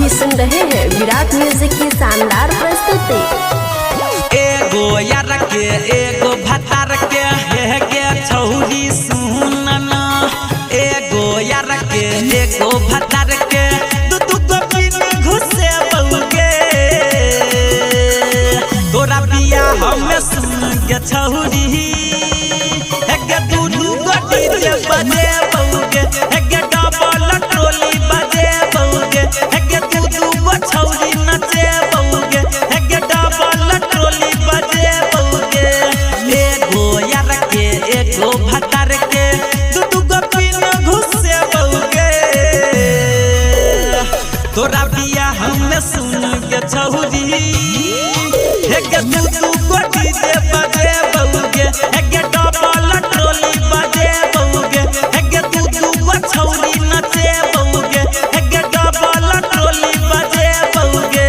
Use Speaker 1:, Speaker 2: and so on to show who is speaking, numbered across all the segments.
Speaker 1: अभी सुन रहे हैं विराट म्यूजिक की शानदार प्रस्तुति।
Speaker 2: एगो यार के एगो भतार के है के छौरी सुनना, एगो यार के एगो भतार के दू गो पिन घुसे बउगे। तोरा बिया हमें सुन के छौरी है के दू गो डीजे बजे बउगे, है के डबल टोली बजे बउगे, है के दू गो छौरी नचे बउगे, है के डबल टोली बजे बउगे। एगो यार के एगो भतार के दू गो पिन घुसे बउगे। तोरा बिया हमें सुन के छौरी है के दू गो डीजे बजे बउगे, है के डबल टोली बजे बउगे, है के दू गो छौरी नचे बउगे, है के डबल टोली बजे बउगे।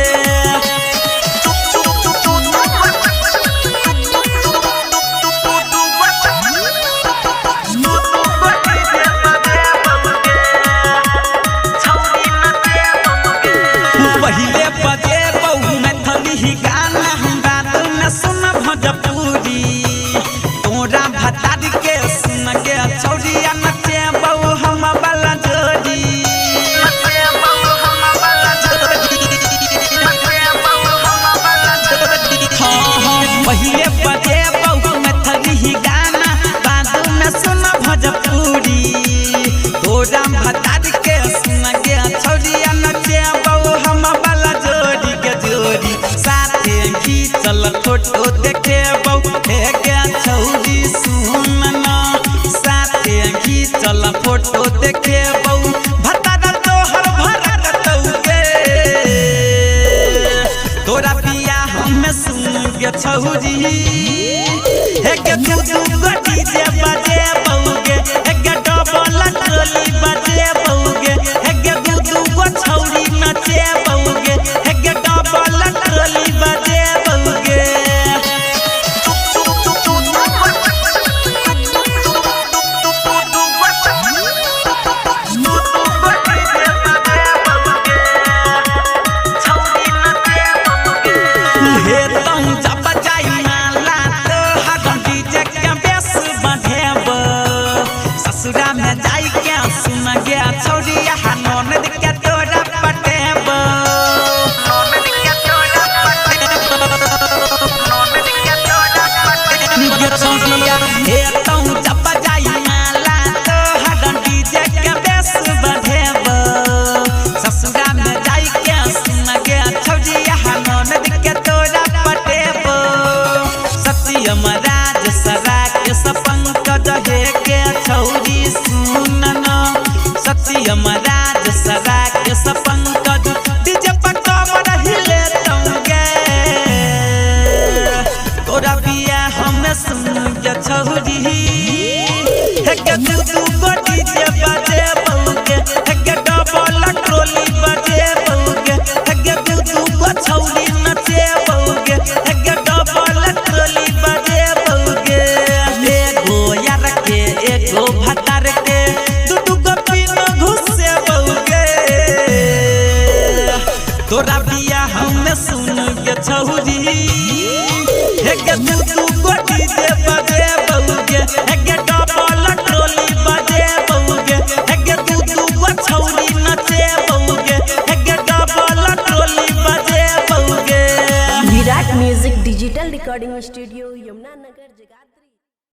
Speaker 2: पहिले बजे बहू में थली गाना बात न सुन भोजपुरी। तोरा भतार के सुन के छौरिया नचे बहू हम वाला जोड़ी। पहिले बजे बहू में थली गाना बात न सुन भोजपुरी। तोरा भतार के सुन के छौरिया नचे बहू हम वाला जोड़ी के जोड़ी। साथे खींचल फोटो देखे बहू है के छौरी सुनना, साथे खींचल फोटो देखे बहू भतार तोहर भरत तौगे। तोरा बिया हमें सुन के छौरी है के दू गो डीजे बजे बउगे, है के डबल टोली बजे बउगे, है के दू गो छौरी नचे बउगे, है के डबल टोली बजे बउगे। हे तम जब जाई माला तो हरदम डीजे के बेस बढ़ेब। ससुरा में जाई के सुन गया छौरिया ननद के तोरा पटेब। हे तम जब जाई माला तो हरदम डीजे के बेस बढ़ेब। ससुरा में जाई के सुन गया छौरिया ननद के तोरा पटेब। सत्यम राज सरा के पंकज है के छौरी सुनना, सत्यम राज सरा के पंकज डीजे पर कमर हिले तौगे। तोरा बिया हमें सुन के छौरी है के दू गो डीजे बजे बउगे, है के डबल टोली बजे बउगे, है के दू गो छौरी नचे बउगे, है के डबल टोली बजे बउगे। एगो यार के एगो भतार के दू गो पिन घुसे बउगे। तोरा बिया हमें सुन के छौरी है के दू गो डीजे बजे बउगे, है के डबल टोली बजे बउगे, है के दू गो छौरी नचे बउगे, है के डबल टोली बजे बउगे।
Speaker 1: Virat music digital recording studio Yamuna Nagar जगह।